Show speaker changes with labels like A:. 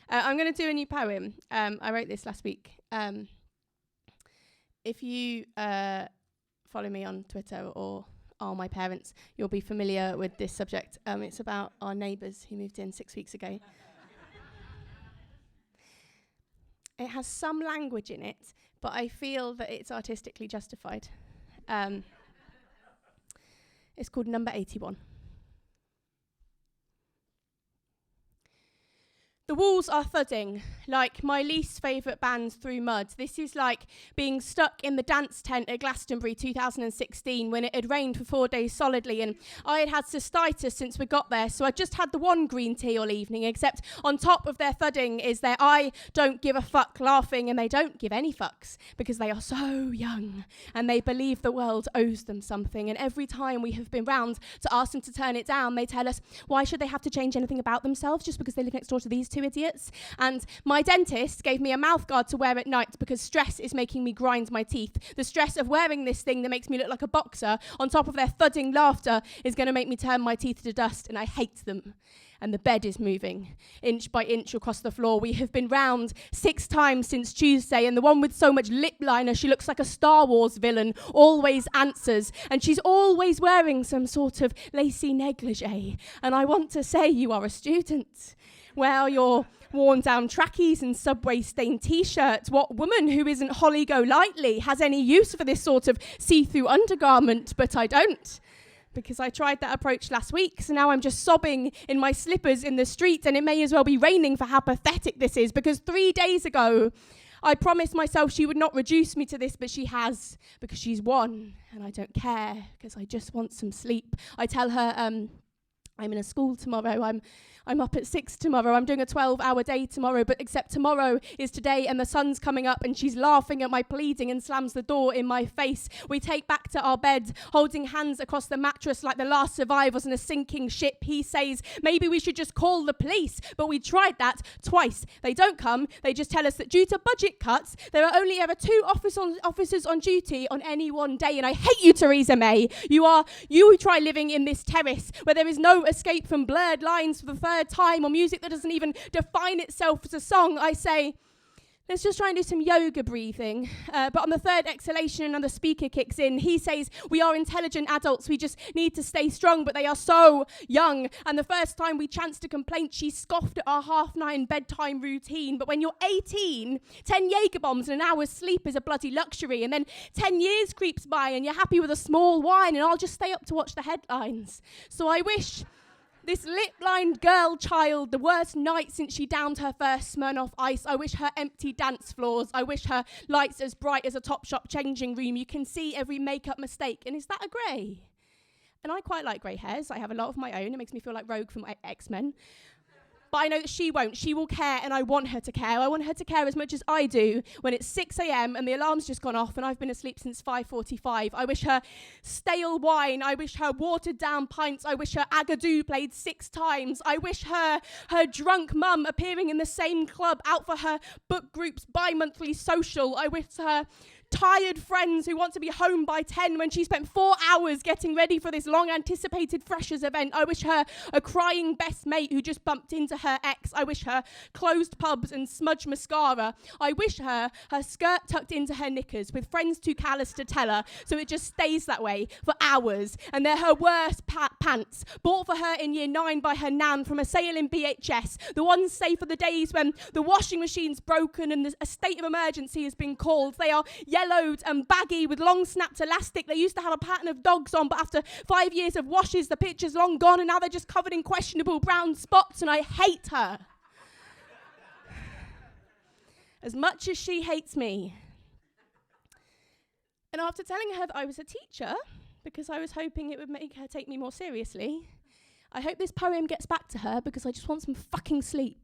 A: I'm going to do a new poem. I wrote this last week. If you follow me on Twitter or are my parents, you'll be familiar with this subject. It's about our neighbours who moved in 6 weeks ago. It has some language in it, but I feel that it's artistically justified. It's called Number 81. The walls are thudding, like my least favourite bands through mud. This is like being stuck in the dance tent at Glastonbury 2016 when it had rained for 4 days solidly, and I had had cystitis since we got there, so I just had the one green tea all evening, except on top of their thudding is their I don't give a fuck laughing, and they don't give any fucks because they are so young and they believe the world owes them something. And every time we have been round to ask them to turn it down, they tell us, why should they have to change anything about themselves just because they live next door to these two idiots? And my dentist gave me a mouth guard to wear at night because stress is making me grind my teeth. The stress of wearing this thing that makes me look like a boxer on top of their thudding laughter is going to make me turn my teeth to dust, and I hate them. And the bed is moving inch by inch across the floor. We have been round 6 times since Tuesday, and the one with so much lip liner, she looks like a Star Wars villain, always answers. And she's always wearing some sort of lacy negligee. And I want to say, you are a student. Well, you're worn down trackies and Subway stained t-shirts. What woman who isn't Holly Golightly has any use for this sort of see-through undergarment? But I don't, because I tried that approach last week, so now I'm just sobbing in my slippers in the street, and it may as well be raining for how pathetic this is, because 3 days ago I promised myself she would not reduce me to this, but she has, because she's 1, and I don't care, because I just want some sleep. I tell her I'm in a school tomorrow, I'm up at 6 tomorrow, I'm doing a 12-hour day tomorrow, but except tomorrow is today and the sun's coming up, and she's laughing at my pleading and slams the door in my face. We take back to our bed, holding hands across the mattress like the last survivors on a sinking ship. He says, maybe we should just call the police, but we tried that twice. They don't come, they just tell us that due to budget cuts, there are only ever 2 officers on duty on any one day, and I hate you, Theresa May. You who try living in this terrace where there is no escape from blurred lines for the third time, or music that doesn't even define itself as a song. I say, let's just try and do some yoga breathing. But on the 3rd exhalation, another speaker kicks in. He says, we are intelligent adults, we just need to stay strong, but they are so young. And the first time we chanced a complaint, she scoffed at our 9:30 bedtime routine. But when you're 18, 10 Jaeger bombs and an hour's sleep is a bloody luxury. And then 10 years creeps by and you're happy with a small wine, and I'll just stay up to watch the headlines. So I wish this lip-lined girl child the worst night since she downed her first Smirnoff Ice. I wish her empty dance floors. I wish her lights as bright as a Topshop changing room. You can see every makeup mistake. And is that a grey? And I quite like grey hairs. I have a lot of my own. It makes me feel like Rogue from X-Men. But I know that she won't. She will care, and I want her to care. I want her to care as much as I do when it's 6 a.m. and the alarm's just gone off and I've been asleep since 5:45. I wish her stale wine. I wish her watered-down pints. I wish her Agadoo played 6 times. I wish her drunk mum appearing in the same club, out for her book group's bi-monthly social. I wish her tired friends who want to be home by 10 when she spent 4 hours getting ready for this long-anticipated freshers event. I wish her a crying best mate who just bumped into her ex. I wish her closed pubs and smudged mascara. I wish her skirt tucked into her knickers with friends too callous to tell her, so it just stays that way for hours. And they're her worst pants, bought for her in year 9 by her nan from a sale in BHS. The ones saved for the days when the washing machine's broken and a state of emergency has been called. They are yellowed and baggy with long snapped elastic. They used to have a pattern of dogs on, but after 5 years of washes, the picture's long gone, and now they're just covered in questionable brown spots, and I hate her. As much as she hates me. And after telling her that I was a teacher, because I was hoping it would make her take me more seriously, I hope this poem gets back to her, because I just want some fucking sleep.